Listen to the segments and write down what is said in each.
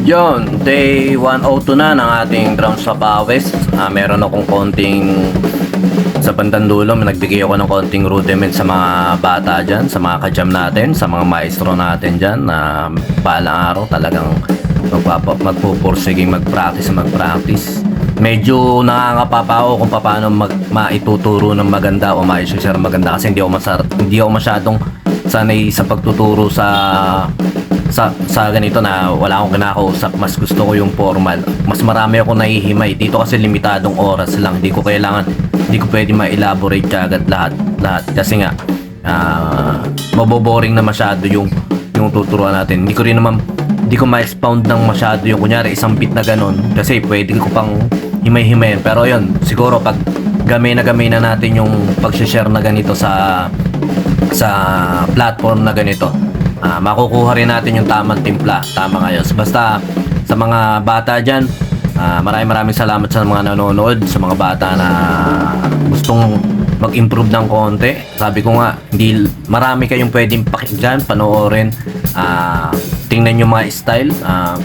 Yon, day 102 na ng ating ground sa Pawis. Meron akong konting sa bandang dulo, nagbigay ako ng konting rudiment sa mga bata dyan, sa mga kajam natin, sa mga maestro natin dyan na balang araw talagang magpupursiging mag-practice. Medyo nakangapa pa ako kung paano maituturo ng maganda o maishare maganda kasi hindi ako masyadong sanay sa pagtuturo sa ganito na wala akong kinakausap. Mas gusto ko yung formal. Mas marami ako nahihimay. Dito kasi limitadong oras lang. Hindi ko pwede ma-elaborate agad lahat. Kasi nga, maboboring na masyado yung tuturuan natin. Hindi ko ma-expound ng masyado yung kunyari isang bit na ganun. Kasi pwede ko pang himay-himayin. Pero yun, siguro pag gamay na natin yung pag-share na ganito sa platform na ganito, makukuha rin natin yung tamang timpla, tamang ayos. Basta sa mga bata dyan, maraming salamat sa mga nanonood, sa mga bata na gustong mag-improve ng konti. Sabi ko nga, marami kayong pwedeng pakinggan, panoorin, tingnan yung mga style.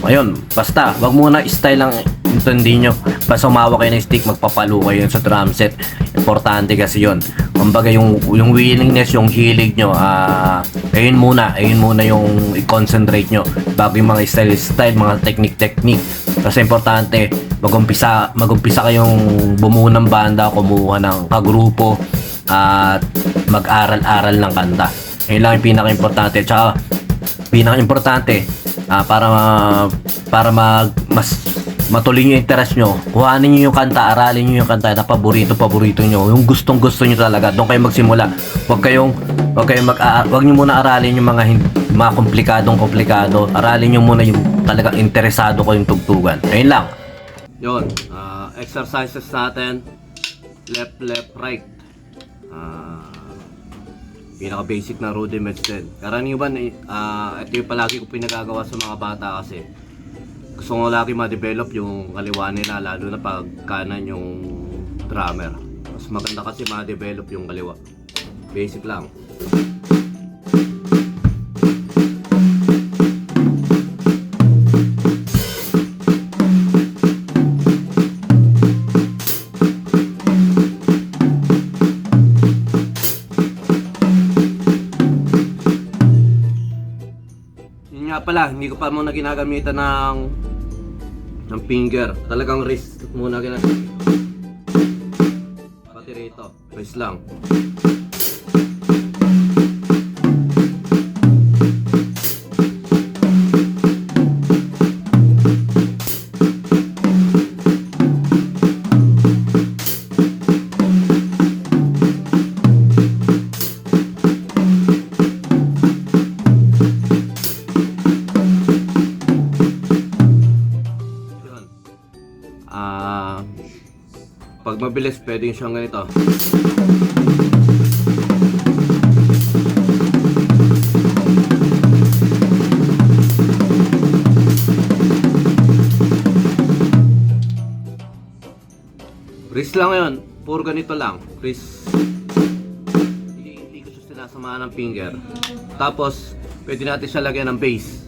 Ayun, basta wag muna style lang intindi nyo. Basta umawa kayo ng stick, magpapalo kayo sa drum set. Importante kasi yun. Kumbaga yung willingness, yung hilig nyo, ayun muna yung i-concentrate nyo bago yung mga style, mga technique. Kasi importante, magumpisa kayong bumuo ng banda, kumuha ng kagrupo, at mag-aral-aral ng kanta. Ayun lang yung pinaka-importante. Tsaka pinaka-importante, para mas matuloy yung interest nyo, kuhanin nyo yung kanta, aralin nyo yung kanta na paborito nyo, yung gustong gusto nyo talaga, doon kayo magsimula. Huwag nyo muna aralin yung mga komplikado, aralin nyo muna yung talagang interesado ko yung tugtugan. Ayun lang. Yun, exercises natin, left, right. Pinaka basic na rudiments din. Karaniwan, ito yung palagi ko pinagagawa sa mga bata kasi gusto ko lagi ma-develop yung kaliwa nila, lalo na pag kanan yung drummer. Mas maganda kasi ma-develop yung kaliwa. Basic lang. Yun nga pala, hindi ko pa muna ginagamitan ng finger. Talagang wrist muna ginagawa. Pati rito, wrist lang. Pag mabilis, pwede yung siyang ganito. Wrist lang yun. Puro ganito lang. Wrist. Hindi ko siya sinasamahan ng finger. Tapos, pwede natin siya lagyan ng bass.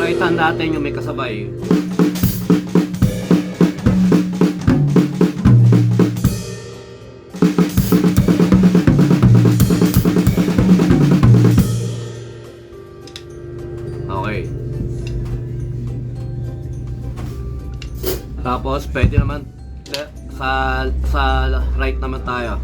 Right-hand natin yung may kasabay. Okay. Tapos pwede naman sa right naman tayo.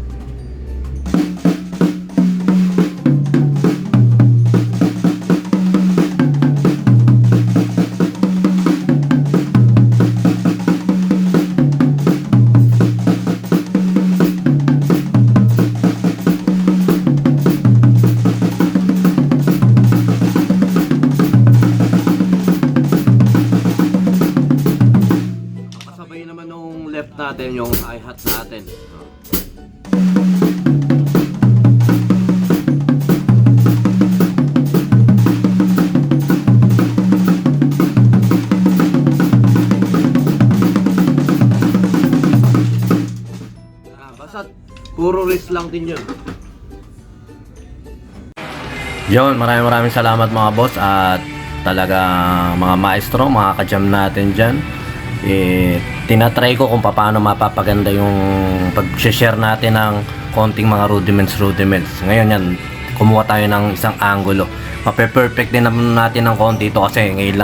natin yung hi-hat natin. Basta puro wrist lang din yun. Yun, maraming salamat mga boss at talaga mga maestro, mga kajam natin dyan. Tinatry ko kung paano mapapaganda yung pag-share natin ng konting mga rudiments. Ngayon yan, kumuha tayo ng isang angulo. Mape-perfect din naman natin ng konti ito kasi ngayon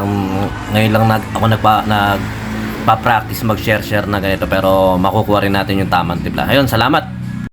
lang ako nagpa-practice mag-share na ganito pero makukuha rin natin yung tamang timpla. Ayun, salamat!